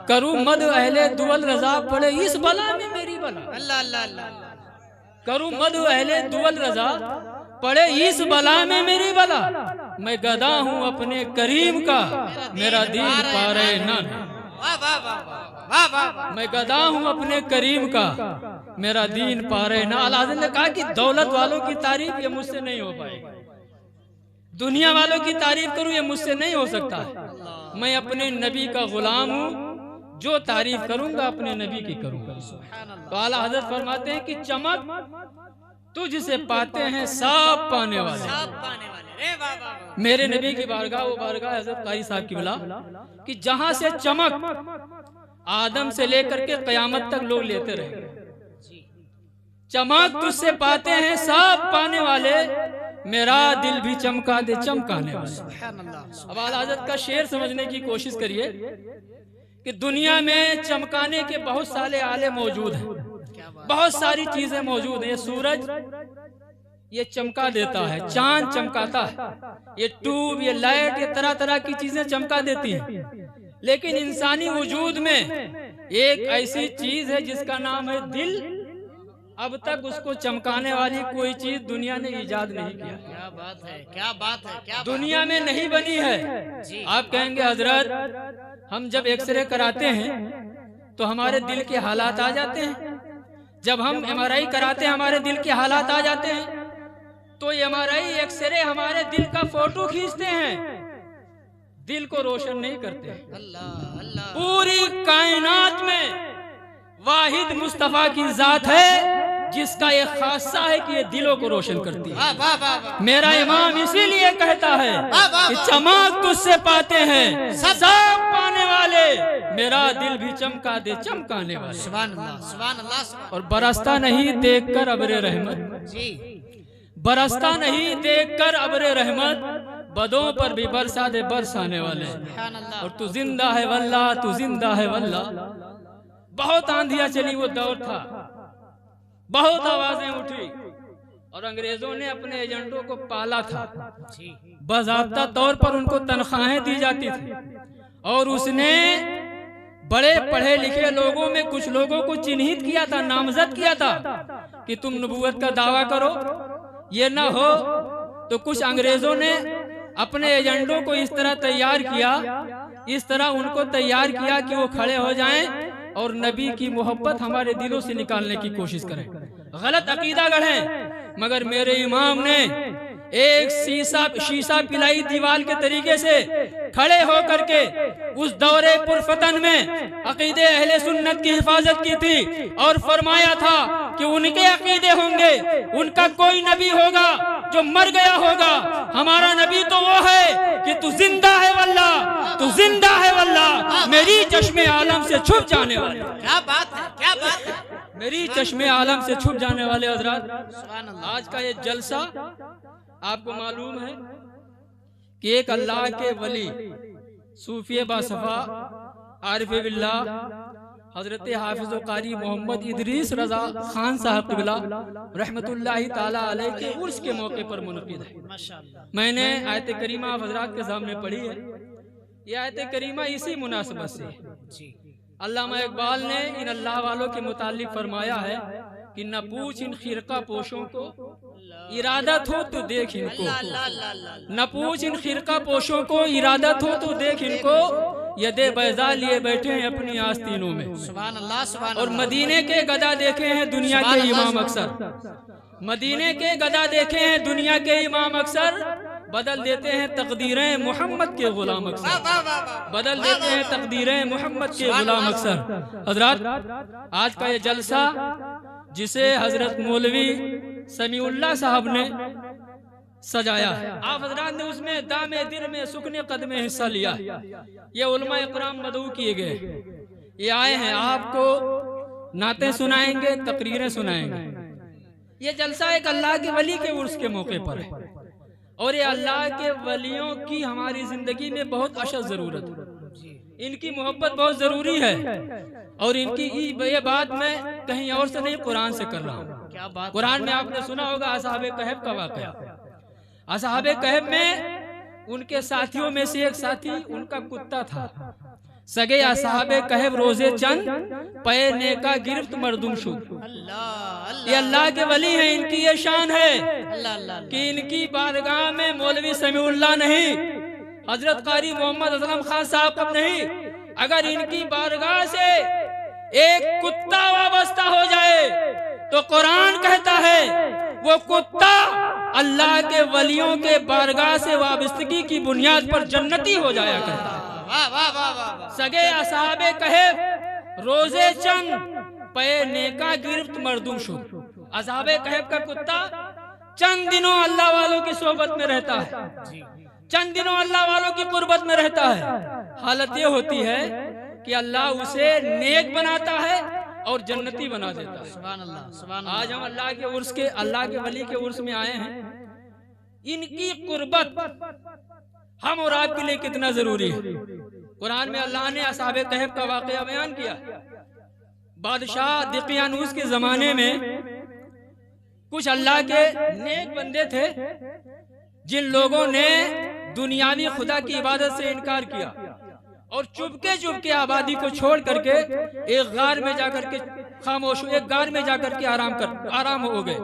करूँ मद अहले दुअल रजा, पड़े इस बला में मेरी बला। अल्लाह अल्लाह अल्लाह। करूँ मद अहले दुअल रजा, पड़े इस बला में मेरी बला। मैं गदा हूँ अपने करीम का, मेरा दीन पारे ना। वाह वाह वाह वाह वाह वाह। मैं गदा हूँ अपने करीम का, मेरा दीन पारे ना। आला हज़रत ने कहा कि दौलत वालों की तारीफ ये मुझसे नहीं हो पाएगी, दुनिया वालों की तारीफ करूँ ये मुझसे नहीं हो सकता है। मैं अपने नबी का गुलाम हूँ, जो तारीफ करूंगा अपने नबी की करूंगा। तो आला हज़रत फरमाते हैं कि चमक तुझसे पाते हैं सब पाने वाले, सब पाने वाले। रे वाह वाह वाह। मेरे नबी की बारगाह, वो बारगाह हज़रत कारी साहब की बिला, कि जहां से चमक आदम से लेकर के कयामत तक लोग लेते रहे। चमक तुझसे पाते हैं सब पाने वाले, मेरा दिल भी चमका दे चमकाने वाले। अब आला हज़रत का शेर समझने की कोशिश करिए कि दुनिया में चमकाने के बहुत सारे आले मौजूद हैं, बहुत सारी चीजें मौजूद हैं। ये सूरज ये चमका देता है, चांद चमकाता है, ये ट्यूब, ये लाइट, ये तरह तरह की चीजें चमका देती हैं। लेकिन इंसानी वजूद में एक ऐसी चीज है जिसका नाम है दिल। अब तक उसको चमकाने वाली कोई चीज दुनिया ने इजाद नहीं किया। क्या बात है, क्या बात है, क्या दुनिया में नहीं बनी है। आप कहेंगे हजरत हम जब एक्सरे कराते हैं तो हमारे दिल के हालात आ जाते हैं, जब हम MRI कराते हैं हमारे दिल के हालात आ जाते हैं। तो MRI एक्सरे हमारे दिल का फोटो खींचते हैं, दिल को रोशन नहीं करते। अल्लाह अल्लाह। पूरी कायनात में वाहिद मुस्तफा की जात है जिसका एक खासा है कि ये दिलों को रोशन करती है। वाह वाह वाह वाह। मेरा इमाम इसीलिए कहता है कि चमक तुझसे पाते हैं सब पाने वाले, मेरा दिल भी चमका दे चमकाने वाले। सुभान अल्लाह सुभान अल्लाह सुभान। और बरसता नहीं देखकर अबरे रहमत, जी। बरसता नहीं देखकर अबरे रहमत, बदों पर भी बरसा दे बरसाने वाले। सुभान अल्लाह। और तू जिंदा है वल्ला, तू जिंदा है वल्ला। बहुत आंधियां चली, वो दौर था, बहुत आवाजें उठी और अंग्रेजों ने अपने एजेंटों को पाला था। बाज़ाब्ता तौर पर उनको तनख्वाहें दी जाती थी और उसने बड़े पढ़े लिखे लोगों में कुछ लोगों को चिन्हित किया था, नामजद किया था कि तुम नबूवत का दावा करो। ये ना हो तो कुछ अंग्रेजों ने अपने एजेंटों को इस तरह तैयार किया, इस तरह उनको तैयार किया कि वो खड़े हो जाएं और नबी की मोहब्बत हमारे दिलों से निकालने की कोशिश करें, गलत अकीदा गढ़ें। मगर मेरे इमाम ने एक शीशा पिलाई दीवार के तरीके से खड़े होकर के उस दौरे पुरफतन में अकीदे अहले सुन्नत की हिफाजत की थी और फरमाया था कि उनके अकीदे होंगे, उनका कोई नबी होगा जो मर गया होगा, हमारा नबी तो वो है कि तू जिंदा है वल्ला, तू जिंदा है वल्ला, मेरी चश्मे आलम से छुप जाने वाले। क्या बात है, क्या बात है, मेरी चश्मे आलम से छुप जाने वाले। हजरत आज का ये जलसा आपको मालूम है कि एक अल्लाह के वली सूफी बासफा आरिफ बिल्लाह हजरत हाफिज कारी मोहम्मद इदरीस रजा खान साहब क़िबला रहमतुल्लाहि ताला अलैह के उर्स के मौके पर मुनक़िद है। मैंने आयत करीमा हजरात के सामने पढ़ी है। ये आयत करीमा इसी मुनासबत से है। अल्लामा इकबाल ने इन अल्लाह वालों के मुताल्लिक फरमाया है कि न पूछ इन खिरका पोशों को, इरादत हो तो देख इनको, न पूछ इन खिरका पोशों को, इरादत हो तो देख इनको, यदे बैजा लिए बैठे हैं अपनी आस्तीनों में। सुभान अल्लाह सुभान। और मदीने के गदा देखे हैं दुनिया के इमाम अक्सर, मदीने के गदा देखे हैं दुनिया के इमाम अक्सर, बदल देते हैं तकदीरें मोहम्मद के गुलाम अक्सर, बदल देते हैं तकदीरें मोहम्मद के गुलाम अक्सर। हजरत आज का ये जलसा जिसे हजरत मौलवी समीउल्लाह साहब ने सजाया है, आप हजरात ने उसमें दामे दिल में सुकने कदमे हिस्सा लिया। ये उलमा इकराम मदऊ किए गए, ये आए हैं आपको नाते सुनाएंगे, तकरीरें सुनाएंगे। ये जलसा एक अल्लाह के वली के उर्स के मौके पर है और ये अल्लाह के वलियों की हमारी जिंदगी में बहुत अशद जरूरत है। इनकी मोहब्बत बहुत जरूरी है और इनकी ये बात मैं कहीं और से नहीं, कुरान से कर रहा हूँ। कुरान में आपने सुना होगा असहाबे कहफ का वाकया। असहाबे कहफ में उनके साथियों में से एक साथी, उनका कुत्ता था, सगे असहाबे कहब रोजे चंद पे नेका गिरफ्त मर्दुम शुद। अल्लाह ये अल्लाह के वली हैं, इनकी ये शान है अल्लाह अल्लाह कि इनकी बारगाह में मौलवी समीउल्लाह नहीं, हजरत कारी मोहम्मद असलम खान साहब नहीं, अगर इनकी बारगाह से एक कुत्ता वाबस्ता हो जाए तो कुरान कहता है वो कुत्ता अल्लाह के वलियों के बारगाह से वाबस्तगी की बुनियाद पर जन्नती हो जाया करता है। वाह वाह वाह वाह। सगे असहाबे कहे रोजे चंद पे नेका गिरफ्त मर्दुम शुद। असहाबे कहब का कुत्ता चंद दिनों अल्लाह वालों की सोबत में रहता है, चंद दिनों अल्लाह वालों की कुर्बत में रहता है। हालत ये होती है कि अल्लाह उसे नेक बनाता है और जन्नती बना देता है। सुभान अल्लाह सुभान आज हम अल्लाह के उर्स के, अल्लाह के वली के उर्स में आए हैं। इनकी कुर्बत हम और आपके लिए कितना जरूरी है। कुरान में अल्लाह ने असहाबे कहब का वाकया बयान किया। बादशाह दिकियानूस के जमाने में कुछ अल्लाह के नेक बंदे थे जिन लोगों ने दुनियावी खुदा की इबादत से इनकार किया और चुपके चुपके आबादी को छोड़ करके एक गार में जाकर के खामोश, एक गार में जाकर के आराम हो गए।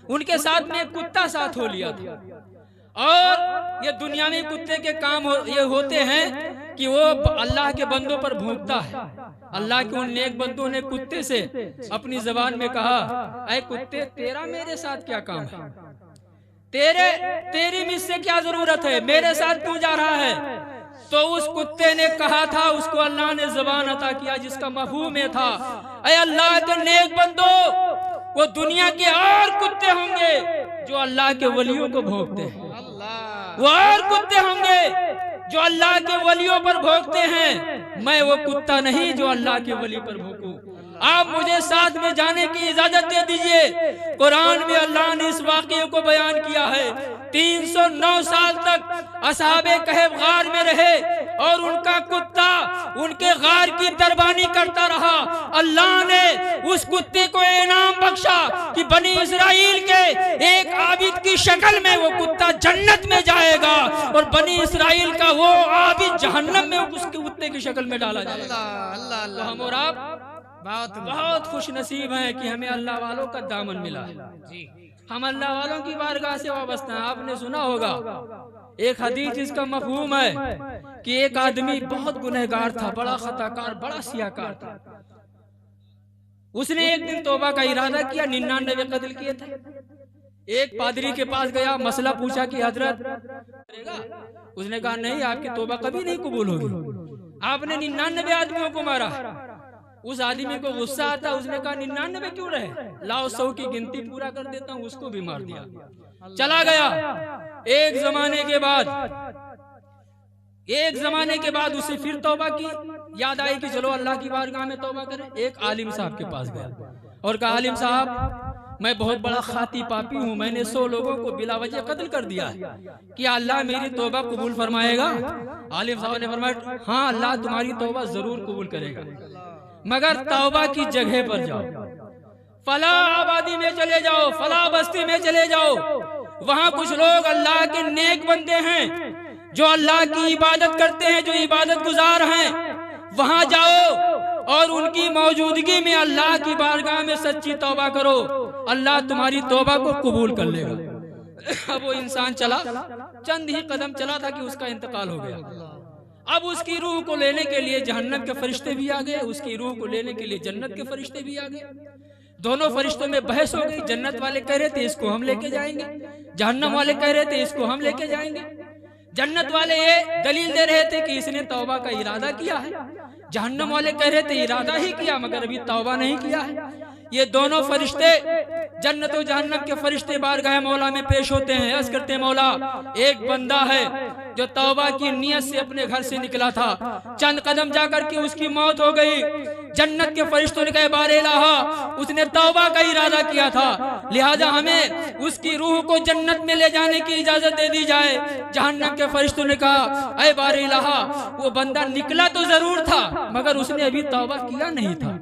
उनके साथ में एक कुत्ता साथ हो लिया था और ये दुनियावी कुत्ते के काम ये होते हैं कि वो अल्लाह के बंदों पर भौंकता है। अल्लाह के उन नेक बंदों ने कुत्ते से अपनी जबान में कहा, ऐ कुत्ते तेरा मेरे साथ क्या काम है, तेरी मुझसे क्या जरूरत है, मेरे साथ क्यों जा रहा है। तो उस कुत्ते ने कहा था, उसको अल्लाह ने जबान अता किया जिसका मफहूम ये था, ऐ अल्लाह के नेक बंदो वो दुनिया के और कुत्ते होंगे जो अल्लाह के वलियों को भोंकते हैं, वो और कुत्ते होंगे जो अल्लाह के वलियों पर भोंकते हैं। मैं वो कुत्ता नहीं जो अल्लाह के वली पर भोंकूं। आप मुझे साथ में जाने की इजाजत दे दीजिए। कुरान में अल्लाह ने इस वाक़ये को बयान किया है। 309 साल तक असहाबे कहब गार में रहे और उनका कुत्ता उनके गार की दरबानी करता रहा। अल्लाह ने उस कुत्ते को इनाम बख्शा कि बनी इस्राइल के एक आबिद की शक्ल में वो कुत्ता जन्नत में जाएगा और बनी इस्राइल का वो आबिद जहन्नम में उस कुत्ते की शक्ल में डाला जाएगा। तो हम और आप बहुत खुश नसीब हैं कि हमें अल्लाह वालों का दामन मिला है। हम अल्लाह वालों की बारगाह से वाबस्ता हैं। आपने सुना होगा एक हदीस जिसका मफहूम है कि एक आदमी बहुत गुनहगार था, बड़ा खताकार, बड़ा सियाकार था। उसने एक दिन तौबा का इरादा किया, 99 कत्ल किए थे। एक पादरी के पास गया, मसला पूछा कि हजरत, उसने कहा नहीं, आपकी तौबा कभी नहीं कबूल होगी, आपने 99 आदमियों को मारा। उस आदमी को गुस्सा आता, उसने कहा 99 क्यों रहे, लाओ 100 की गिनती पूरा कर देता हूँ। उसको भी मार दिया, चला गया। एक जमाने के बाद उसे फिर तौबा की, याद आई कि चलो अल्लाह की बारगाह में तौबा करें। एक आलिम साहब के पास गया और कहा, आलिम साहब मैं बहुत बड़ा खाती पापी हूँ, मैंने 100 लोगों को बिला वजह कत्ल कर दिया है, क्या अल्लाह मेरी तौबा कबूल फरमाएगा? आलिम साहब ने फरमाया, हाँ अल्लाह तुम्हारी तौबा जरूर कबूल करेगा, मगर तौबा की जगह पर जाओ, फला आबादी में चले जाओ, फला बस्ती में चले जाओ, वहां कुछ लोग अल्लाह के नेक बंदे हैं जो अल्लाह की इबादत करते हैं, जो इबादत गुजार हैं, वहां जाओ और उनकी मौजूदगी में अल्लाह की बारगाह में सच्ची तौबा करो, अल्लाह तुम्हारी तौबा को कबूल कर लेगा। अब वो इंसान चला, चंद ही कदम चला था कि उसका इंतकाल हो गया। अब उसकी रूह को लेने के लिए जहन्नम के फरिश्ते भी आ गए, उसकी रूह को लेने के लिए जन्नत के फरिश्ते भी आ गए। दोनों फरिश्तों में बहस हो गई। जन्नत वाले कह रहे थे इसको हम लेके जाएंगे, जहन्नम वाले कह रहे थे इसको हम लेके जाएंगे। जन्नत वाले ये दलील दे रहे थे कि इसने तौबा का इरादा किया है, जहन्नम वाले कह रहे थे इरादा ही किया मगर अभी तौबा नहीं किया है। ये दोनों फरिश्ते, जन्नत और जहन्नम के फरिश्ते बारगाह मौला में पेश होते हैं। अर्ज करते मौला, एक बंदा है जो तौबा की नियत से अपने घर से निकला था, चंद कदम जाकर के उसकी मौत हो गई। जन्नत के फरिश्तों ने कहा, बारे इलाहा, उसने तौबा का इरादा किया था, लिहाजा हमें उसकी रूह को जन्नत में ले जाने की इजाजत दे दी जाए। जहन्नम के फरिश्तों ने कहा, ऐ बारे इलाहा, वो बंदा निकला तो जरूर था मगर उसने अभी तौबा किया नहीं था।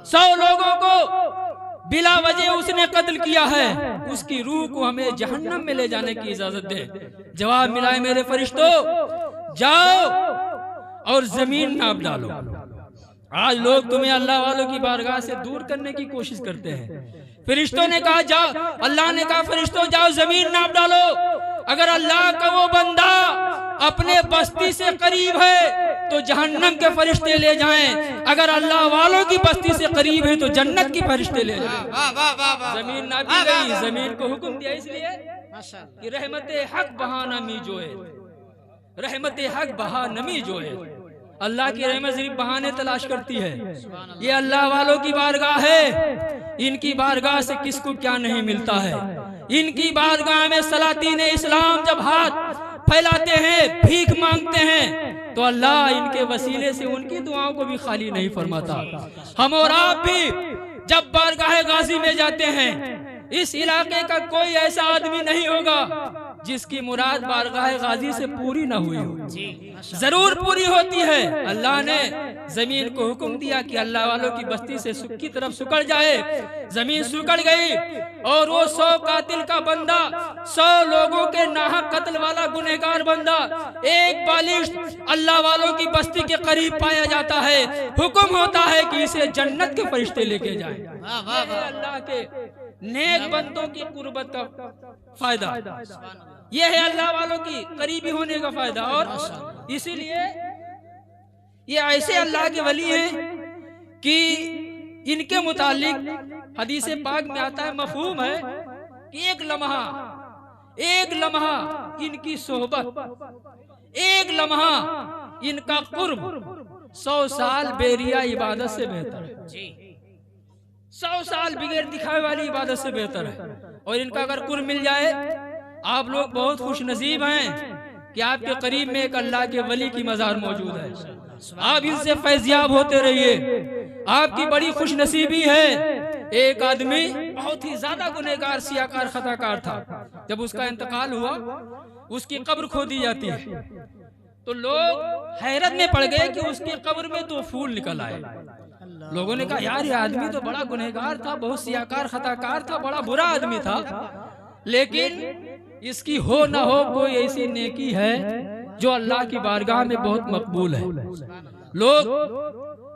100 लोगों को बिला वजह उसने कत्ल किया है, उसकी रूह को हमें जहन्नम में ले जाने की इजाजत दे। जवाब मिला है मेरे फरिश्तों, जाओ और जमीन नाप डालो। आज लोग तुम्हें अल्लाह वालों की बारगाह से दूर करने की कोशिश करते हैं। फरिश्तों ने कहा जाओ, अल्लाह ने कहा फरिश्तों जाओ जमीन नाप डालो। अगर अल्लाह का वो बंदा अपने बस्ती से करीब है तो जहन्नम के फरिश्ते ले जाएं, अगर अल्लाह वालों की बस्ती से करीब है तो जन्नत की फरिश्ते ले जाएं। जमीन नापी गई, जमीन को हुक्म दिया इसलिए कि रहमत हक बहा नमी जो है, रहमत हक बहा नमी जो है, अल्लाह की रहमत सिर्फ बहाने तलाश करती है। ये अल्लाह वालों की बारगाह है, इनकी बारगाह से किसको क्या नहीं मिलता है। इनकी बारगाह में सलातीन इस्लाम जब हाथ फैलाते हैं, भीख मांगते हैं, तो अल्लाह इनके वसीले से उनकी दुआओं को भी खाली नहीं फरमाता। हम और आप भी जब बारगाह गाजी में जाते हैं, इस इलाके का कोई ऐसा आदमी नहीं होगा जिसकी मुराद बारगाह गाजी से पूरी ना हुई हो, जरूर पूरी होती है। अल्लाह ने जमीन को हुक्म दिया कि अल्लाह वालों की बस्ती से की तरफ सुकड़ जाए। जमीन सुकड़ गई और वो 100 कातिल का बंदा, 100 लोगों के नाहक कत्ल वाला गुनहगार बंदा एक बालिश अल्लाह वालों की बस्ती के करीब पाया जाता है। हुक्म होता है कि इसे जन्नत के फरिश्ते लेके जाएं। अल्लाह के नेक बंदों की कुर्बत का फायदा, यह है अल्लाह वालों की करीबी होने का फायदा। और इसीलिए ये ऐसे अल्लाह के वली हैं कि इनके मुतालिक हदीस पाक में आता है, मफहूम है कि एक लम्हा इनकी सोहबत, एक लम्हा इनका कुर्ब 100 साल बेरिया इबादत से बेहतर है। 100 साल बगैर दिखावे वाली इबादत से बेहतर है। और इनका अगर कुर्ब मिल जाए, आप लोग बहुत खुश नसीब हैं कि आपके करीब में एक अल्लाह के वली की मजार मौजूद है। आप इनसे फैज़याब होते रहिए, आपकी बड़ी खुश नसीबी है। एक आदमी बहुत ही ज्यादा गुनहगार, सियाकार, खताकार था। जब उसका इंतकाल हुआ, उसकी कब्र खोदी जाती है तो लोग हैरत में पड़ गए कि उसकी कब्र में 2 फूल निकल आए। लोगों ने कहा यार ये आदमी तो बड़ा गुनहगार था, बहुत सियाकार, खताकार था, बड़ा बुरा आदमी था, लेकिन इसकी हो ना हो कोई ऐसी नेकी है जो अल्लाह की बारगाह में बहुत मकबूल है। लोग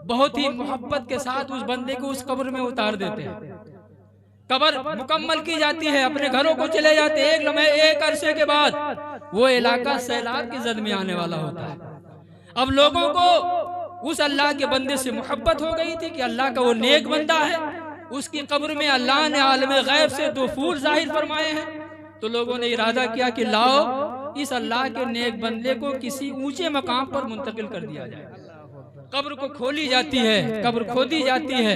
बहुत ही मोहब्बत के साथ उस बंदे को उस कब्र में उतार देते हैं। कब्र मुकम्मल की जाती है, अपने घरों को चले जाते हैं। एक लम्हे, एक अरसे के बाद वो इलाका सैलाब की जद में आने वाला होता है। अब लोगों को उस अल्लाह के बंदे से मोहब्बत हो गई थी कि अल्लाह का वो नेक बंदा है, उसकी कब्र में अल्लाह ने आलम गैब से 2 फूल जाहिर फरमाए हैं। तो लोगों ने इरादा किया कि लाओ इस अल्लाह के नेक बंदे को किसी ऊंचे मकाम पर मुंतकिल कर दिया जाए। कब्र को खोली जाती है, कब्र खोदी जाती है,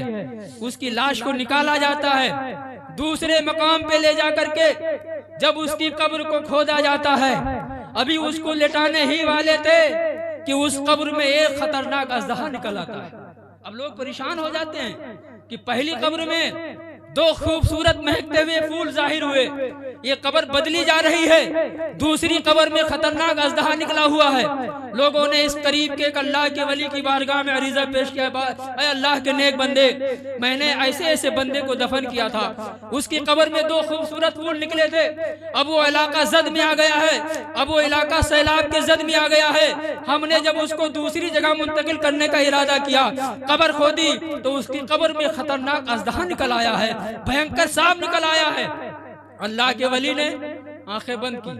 उसकी लाश को निकाला जाता है, दूसरे मकाम पे ले जा करके जब उसकी कब्र को खोदा जाता है, अभी उसको लेटाने ही वाले थे कि उस कब्र में एक खतरनाक अजदहा निकल आता है। अब लोग परेशान हो जाते हैं कि पहली कब्र में 2 खूबसूरत महकते हुए फूल जाहिर हुए, ये कब्र बदली जा रही है, दूसरी कब्र में खतरनाक अजदहा निकला हुआ है। लोगों ने इस करीब के एक अल्लाह के वली की बारगाह में अरीजा पेश किया, ऐ अल्लाह के नेक बंदे, मैंने ऐसे ऐसे बंदे को दफन किया था, उसकी कब्र में 2 खूबसूरत फूल निकले थे, अब वो इलाका जद में आ गया है, अब वो इलाका सैलाब के जद में आ गया है। हमने जब उसको दूसरी जगह मुंतकिल करने का इरादा किया, कब्र खोदी तो उसकी कब्र में खतरनाक अजदहा निकल आया है, भयंकर सांप निकल आया है। अल्लाह के वली ने आंखें बंद की,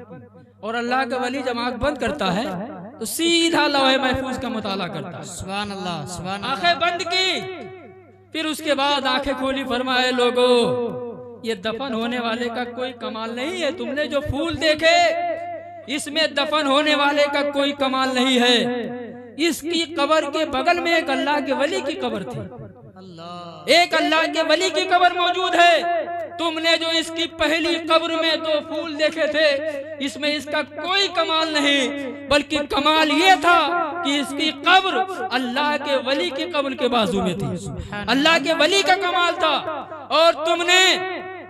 और अल्लाह का वली जब आंख बंद करता है तो सीधा लौहे महफूज का मुताला करता है। सुभान अल्लाह, सुभान अल्लाह। आंखें बंद की, फिर उसके बाद आंखें खोली, फरमाए लोगों ये दफन होने वाले का कोई कमाल नहीं है, तुमने जो फूल देखे इसमें दफन होने वाले का कोई कमाल नहीं है। इसकी कब्र के बगल में एक अल्लाह के वली की कब्र थी, एक अल्लाह के वली की कब्र मौजूद है। तुमने जो इसकी पहली कब्र में 2 फूल देखे थे, इसमें इसका कोई कमाल नहीं, बल्कि कमाल ये था कि इसकी कब्र अल्लाह के वली की कब्र के बाजू में थी, अल्लाह के वली का कमाल था। और तुमने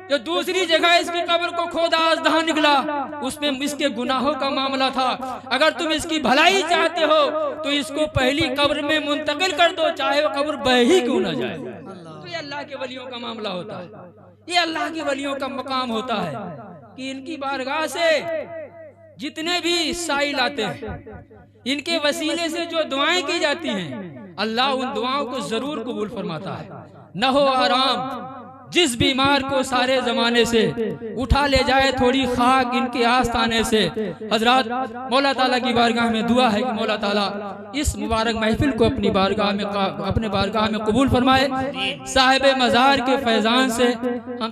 जो दूसरी जगह इसकी कब्र को खोदा, अजदहा निकला, उसमें इसके गुनाहों का मामला था। अगर तुम इसकी भलाई चाहते हो तो इसको पहली कब्र में मुंतकिल कर दो, चाहे वो कब्र बह ही क्यों ना जाए। तो ये अल्लाह के वलियों का मामला होता है, ये अल्लाह के वलियों का मकाम होता है कि इनकी बारगाह से जितने भी साइल आते हैं, इनके वसीले से जो दुआएं की जाती हैं, अल्लाह उन दुआओं को जरूर कबूल फरमाता है। न हो आराम, जिस बीमार को सारे जमाने से उठा ले जाए थोड़ी खाक इनके आस्थाने से। हजरात, मौला ताला की बारगाह में दुआ है कि मौला ताला इस मुबारक महफिल को अपनी बारगाह में अपने बारगाह में कबूल फरमाए। साहिब मज़ार के फैजान से हम